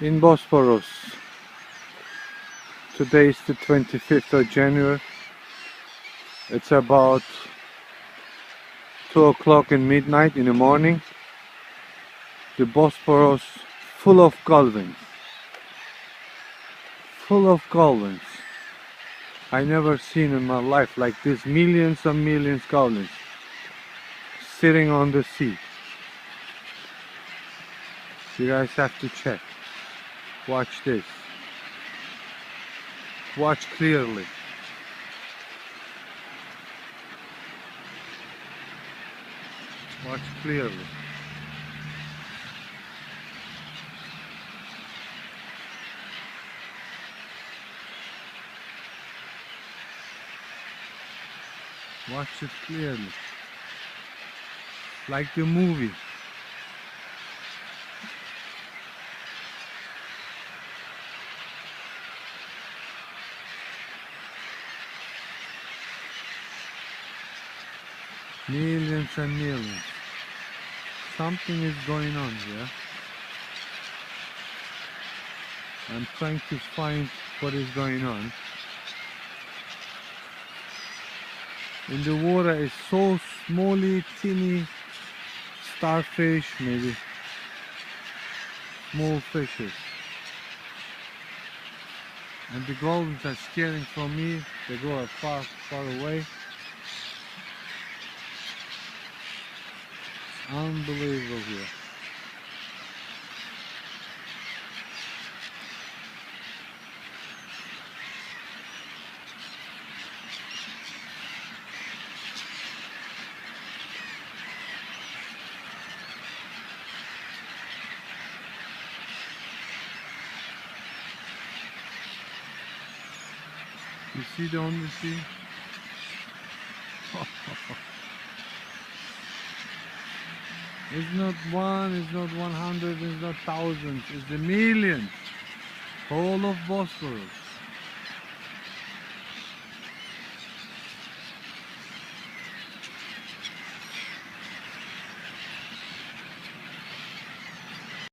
in Bosporus. Today is the 25th of January. It's about 2 o'clock in midnight in the morning. The Bosporus full of dolphins. Full of dolphins. I never seen in my life like this. Millions and millions of dolphins sitting on the sea. You guys have to check. Watch this. Watch clearly. Watch clearly. Watch it clearly. Like the movie. Millions and millions. Something is going on here. I'm trying to find what is going on. In the water is so smally, teeny starfish, maybe small fishes. And the goldens are scaring from me. They go far, far away. Unbelievable here. You see the on the sea? It's not one, it's not 100, it's not thousands, it's the millions. Whole of Bosporus.